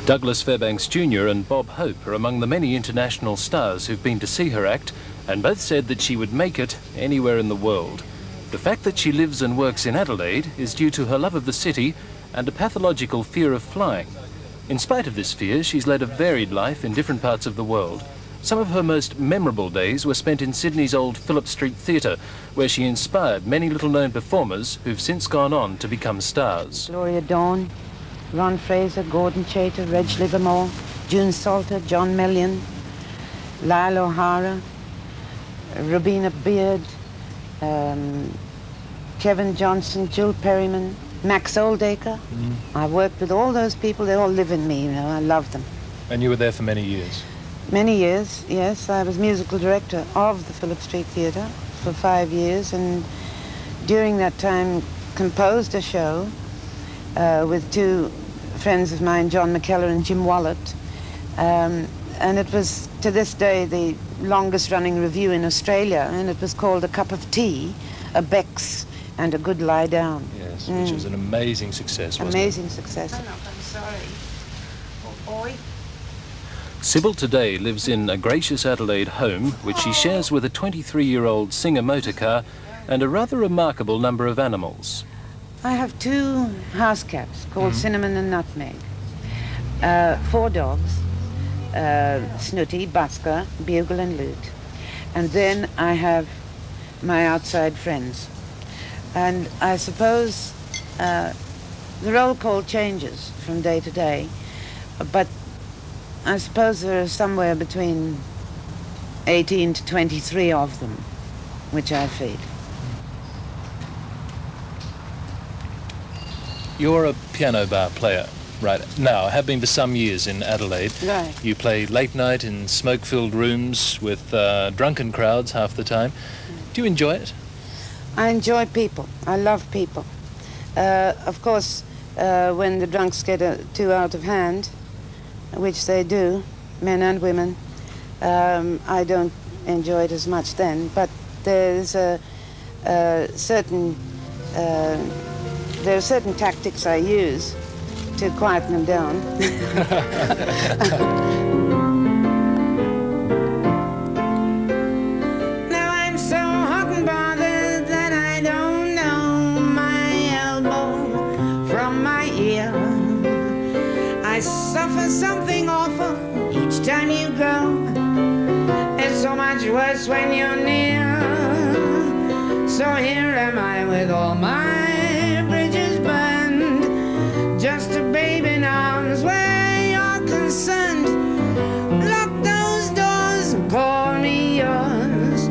Douglas Fairbanks Jr. and Bob Hope are among the many international stars who've been to see her act, and both said that she would make it anywhere in the world. The fact that she lives and works in Adelaide is due to her love of the city and a pathological fear of flying. In spite of this fear, she's led a varied life in different parts of the world. Some of her most memorable days were spent in Sydney's old Phillip Street Theatre, where she inspired many little-known performers who've since gone on to become stars. Gloria Dawn, Ron Fraser, Gordon Chater, Reg Livermore, June Salter, John Mellion, Lyle O'Hara, Robina Beard, Kevin Johnson, Jill Perryman, Max Oldacre. I've worked with all those people. They all live in me, you know. I love them. And you were there for many years? Many years, yes. I was musical director of the Phillip Street Theatre for 5 years, and during that time composed a show with two friends of mine, John McKellar and Jim Wallet. And it was, to this day, the longest-running revue in Australia, and it was called A Cup of Tea, a Beck's, and a Good Lie Down. Yes, which was an amazing success, wasn't it? Amazing success. I'm sorry. Oi. SYBIL today lives in a gracious Adelaide home, which she shares with a 23-year-old Singer motor car and a rather remarkable number of animals. I have two house cats called Cinnamon and Nutmeg, 4 dogs, Snooty, Busker, Bugle and Lute, and then I have my outside friends. And I suppose the roll call changes from day to day, but I suppose there are somewhere between 18 to 23 of them, which I feed. You're a piano bar player right now, have been for some years in Adelaide. Right. You play late night in smoke-filled rooms with drunken crowds half the time. Do you enjoy it? I enjoy people. I love people. Of course, when the drunks get too out of hand, which they do, men and women, I don't enjoy it as much then. But there's there are certain tactics I use to quieten them down. Suffer something awful each time you go. It's so much worse when you're near. So here am I with all my bridges burned, just a babe in arms where you're concerned. Lock those doors and call me yours.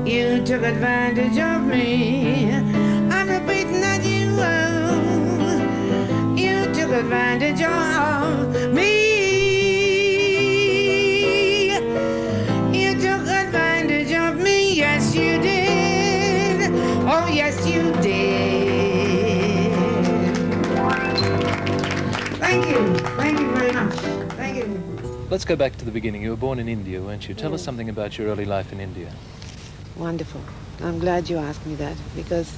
You took advantage of me. I'm repeating that you took advantage of me. You took advantage of me, yes you did. Oh yes you did. Thank you very much. Thank you. Let's go back to the beginning. You were born in India, weren't you? Tell us something about your early life in India. Wonderful. I'm glad you asked me that, because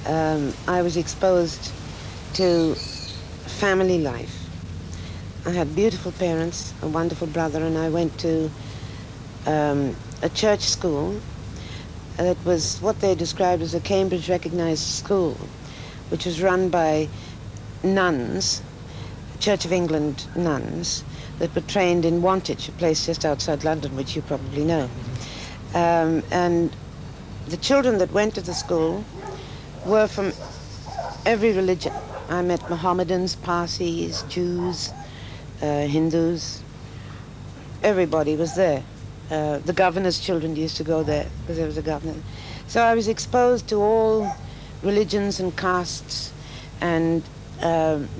I was exposed to family life. I had beautiful parents, a wonderful brother, and I went to a church school that was what they described as a Cambridge recognized school, which was run by nuns, Church of England nuns, that were trained in Wantage, a place just outside London, which you probably know. And the children that went to the school were from every religion. I met Mohammedans, Parsis, Jews, Hindus. Everybody was there. The governor's children used to go there because there was a governor. So I was exposed to all religions and castes and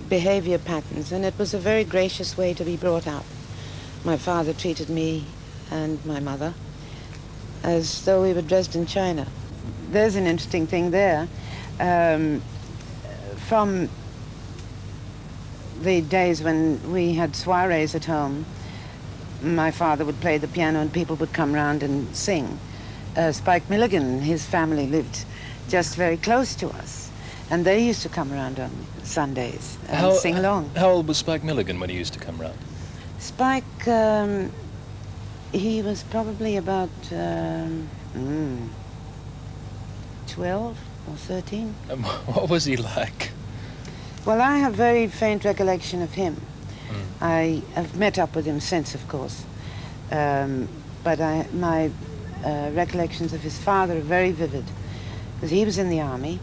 behavior patterns, and it was a very gracious way to be brought up. My father treated me and my mother as though we were dressed in China. There's an interesting thing there. From the days when we had soirees at home, my father would play the piano and people would come round and sing. Spike Milligan, his family lived just very close to us. And they used to come around on Sundays and sing along. How old was Spike Milligan when he used to come round? Spike, he was probably about 12 or 13. What was he like? Well, I have very faint recollection of him. I have met up with him since, of course. But my recollections of his father are very vivid, because he was in the army,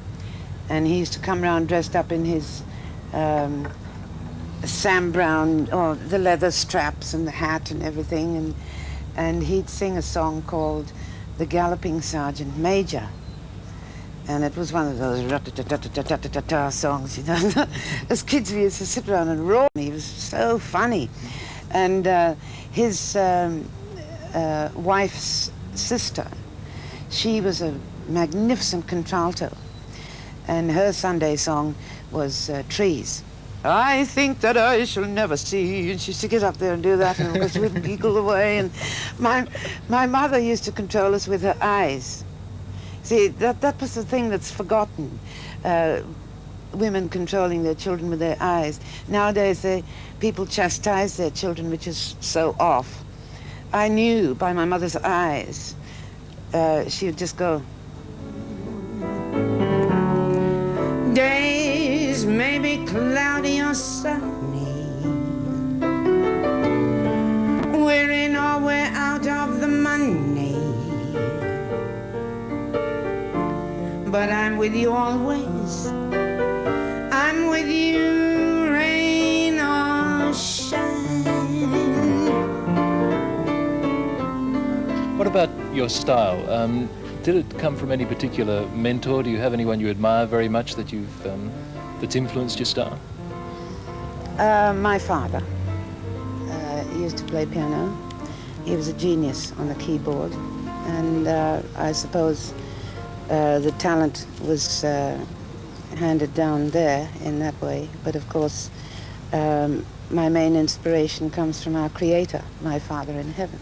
and he used to come round dressed up in his Sam Brown, or the leather straps and the hat and everything, and he'd sing a song called The Galloping Sergeant Major. And it was one of those rat-ta-ta-ta-ta-ta-ta-ta songs, you know. As kids, we used to sit around and roar. He was so funny. And his wife's sister, she was a magnificent contralto. And her Sunday song was Trees. I think that I shall never see. And she used to get up there and do that, and of course we'd giggle away. And my mother used to control us with her eyes. See, that was the thing that's forgotten. Women controlling their children with their eyes. Nowadays, people chastise their children, which is so off. I knew by my mother's eyes, she would just go. Days may be cloudy or sunny. We're in or we're out of the money. But I'm with you always. I'm with you, rain or shine. What about your style? Did it come from any particular mentor? Do you have anyone you admire very much that that's influenced your style? My father. He used to play piano. He was a genius on the keyboard. And I suppose the talent was handed down there in that way. But of course, my main inspiration comes from our Creator, my Father in heaven.